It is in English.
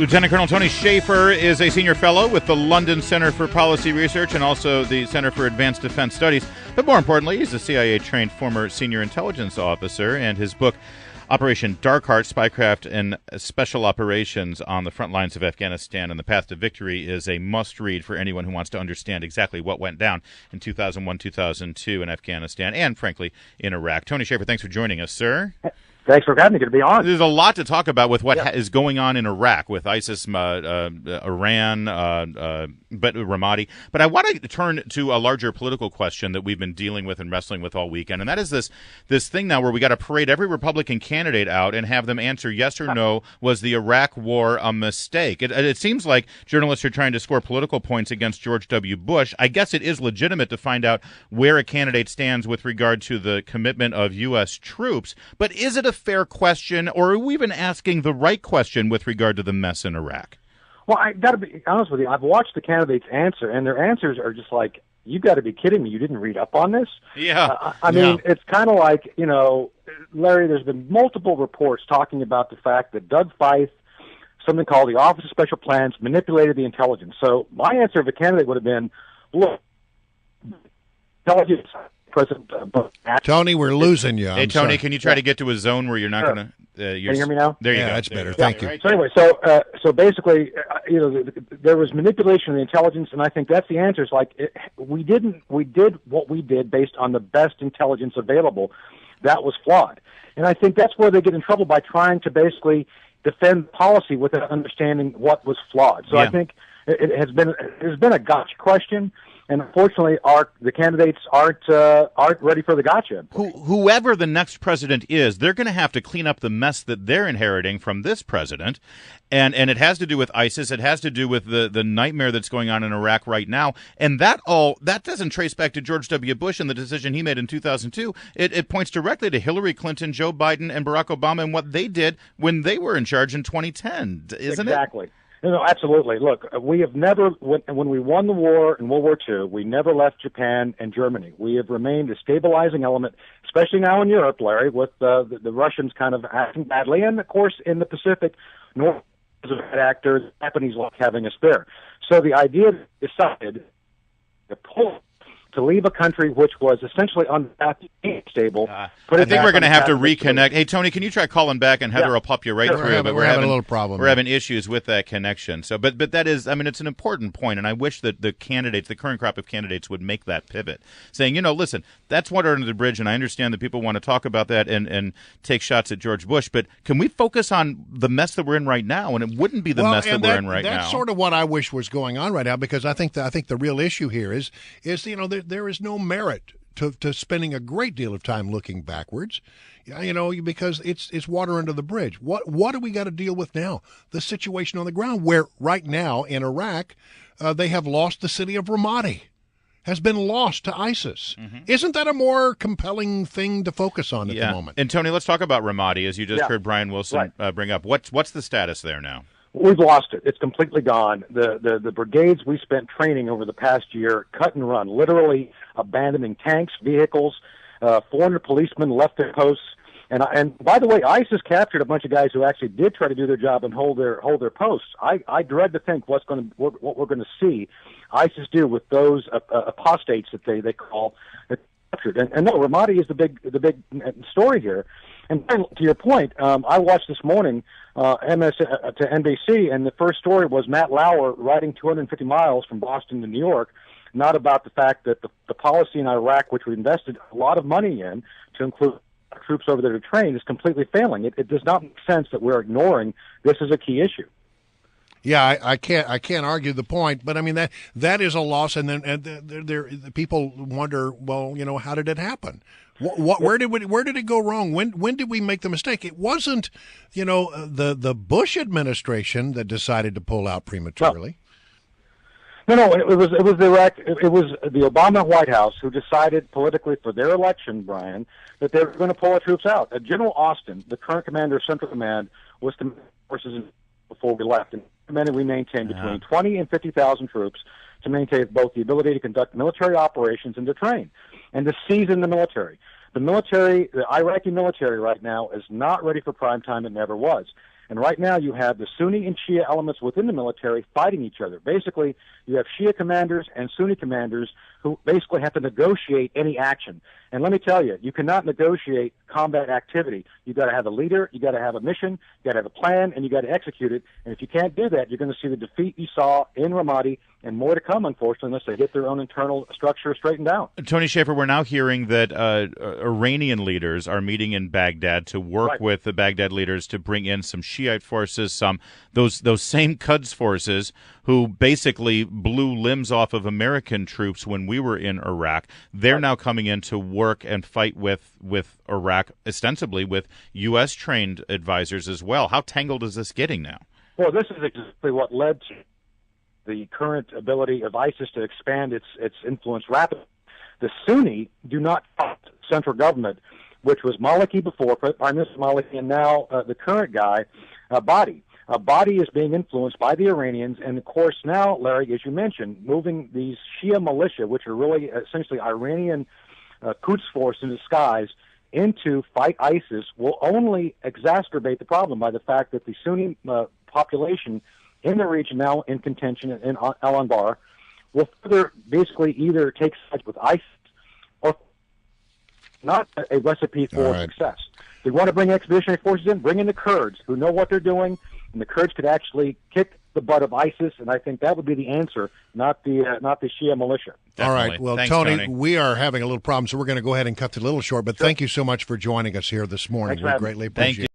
Lieutenant Colonel Tony Shaffer is a senior fellow with the London Center for Policy Research and also the Center for Advanced Defense Studies. But more importantly, he's a CIA-trained former senior intelligence officer, and his book, Operation Dark Heart, Spycraft and Special Operations on the Front Lines of Afghanistan and the Path to Victory, is a must-read for anyone who wants to understand exactly what went down in 2001-2002 in Afghanistan and, frankly, in Iraq. Tony Shaffer, thanks for joining us, sir. Thanks for having me. Good to be on. There's a lot to talk about with what is going on in Iraq with ISIS, Iran, but Ramadi. But I want to turn to a larger political question that we've been dealing with and wrestling with all weekend, and that is this thing now where we got to parade every Republican candidate out and have them answer yes or no, was the Iraq war a mistake? It seems like journalists are trying to score political points against George W. Bush. I guess it is legitimate to find out where a candidate stands with regard to the commitment of U.S. troops, but is it a fair question, or are we even asking the right question with regard to the mess in Iraq? Well, I got to be honest with you. I've watched the candidates answer, and their answers are just like, you got to be kidding me. You didn't read up on this? Yeah. I mean, it's kind of like, Larry, there's been multiple reports talking about the fact that Doug Feith, something called the Office of Special Plans, manipulated the intelligence. So my answer of a candidate would have been, look, intelligence... President Tony, we're losing you. Hey, Tony, can you try to get to a zone where you're not going to... Can you hear me now? There you go. That's better. Thank you. Right. So anyway, so basically, there was manipulation of the intelligence, and I think that's the answer. It's like we did what we did based on the best intelligence available. That was flawed, and I think that's where they get in trouble by trying to basically defend policy without understanding what was flawed. So I think there's been a gotcha question. And unfortunately, the candidates aren't ready for the gotcha. Whoever the next president is, they're going to have to clean up the mess that they're inheriting from this president, and it has to do with ISIS. It has to do with the nightmare that's going on in Iraq right now, and that doesn't trace back to George W. Bush and the decision he made in 2002. It points directly to Hillary Clinton, Joe Biden, and Barack Obama and what they did when they were in charge in 2010, isn't it? Exactly. No, absolutely. Look, we have never, when we won the war in World War II, we never left Japan and Germany. We have remained a stabilizing element, especially now in Europe, Larry, with the Russians kind of acting badly. And, of course, in the Pacific, North is a bad actor, the Japanese like having a spare. So the idea decided to pull to leave a country which was essentially unstable. I think we're going to have to reconnect. Hey, Tony, can you try calling back, and Heather will pop you right through. We're having a little problem. We're having issues with that connection. So, but that is, I mean, it's an important point, and I wish that the current crop of candidates would make that pivot, saying, listen, that's water under the bridge, and I understand that people want to talk about that and take shots at George Bush, but can we focus on the mess that we're in right now? And it wouldn't be the mess that we're in right now. That's sort of what I wish was going on right now, because I think the real issue here is there is no merit to spending a great deal of time looking backwards, because it's water under the bridge. What do we got to deal with now? The situation on the ground, where right now in Iraq, they have lost the city of Ramadi, has been lost to ISIS. Mm-hmm. Isn't that a more compelling thing to focus on at the moment? And Tony, let's talk about Ramadi, as you just heard Brian Wilson bring up. What's the status there now? We've lost it. It's completely gone. The brigades we spent training over the past year cut and run, literally abandoning tanks, vehicles. 400 policemen left their posts. And by the way, ISIS captured a bunch of guys who actually did try to do their job and hold their posts. I dread to think what we're going to see ISIS do with those apostates that they call captured. And no, Ramadi is the big story here. And to your point, I watched this morning to NBC, and the first story was Matt Lauer riding 250 miles from Boston to New York, not about the fact that the policy in Iraq, which we invested a lot of money in to include troops over there to train, is completely failing. It does not make sense that we're ignoring this as a key issue. Yeah, I can't argue the point, but I mean that is a loss, and then the people wonder, well, how did it happen? Where did it go wrong? When did we make the mistake? It wasn't, the Bush administration that decided to pull out prematurely. No, it was the Obama White House who decided politically for their election, Brian, that they were going to pull our troops out. General Austin, the current commander of Central Command, was to forces before we left, and we maintained between 20 and 50,000 troops to maintain both the ability to conduct military operations and to train, and to season the military. The Iraqi military right now is not ready for prime time. It never was. And right now you have the Sunni and Shia elements within the military fighting each other. Basically, you have Shia commanders and Sunni commanders who basically have to negotiate any action. And let me tell you, you cannot negotiate combat activity. You've got to have a leader, you got to have a mission, you got to have a plan, and you got to execute it. And if you can't do that, you're going to see the defeat you saw in Ramadi and more to come, unfortunately, unless they get their own internal structure straightened out. Tony Shaffer, we're now hearing that Iranian leaders are meeting in Baghdad to work with the Baghdad leaders to bring in some Shiite forces, those same Quds forces who basically blew limbs off of American troops when we were in Iraq. They're now coming in to work and fight with Iraq, ostensibly with U.S. trained advisors as well. How tangled is this getting now? Well, this is exactly what led to the current ability of ISIS to expand its influence rapidly. The Sunni do not trust central government, which was Maliki before, Prime Minister Maliki, and now the current guy, Abadi. Abadi is being influenced by the Iranians, and of course now, Larry, as you mentioned, moving these Shia militia, which are really essentially Iranian Quds force in disguise, into fight ISIS will only exacerbate the problem by the fact that the Sunni population in the region now in contention in Al-Anbar will further basically either take sides with ISIS or not a recipe for success. They want to bring expeditionary forces in, bring in the Kurds who know what they're doing, and the Kurds could actually kick the butt of ISIS, and I think that would be the answer, not the Shia militia. Definitely. All right. Well, Thanks, Tony, we are having a little problem, so we're going to go ahead and cut it a little short, but thank you so much for joining us here this morning. We greatly appreciate it.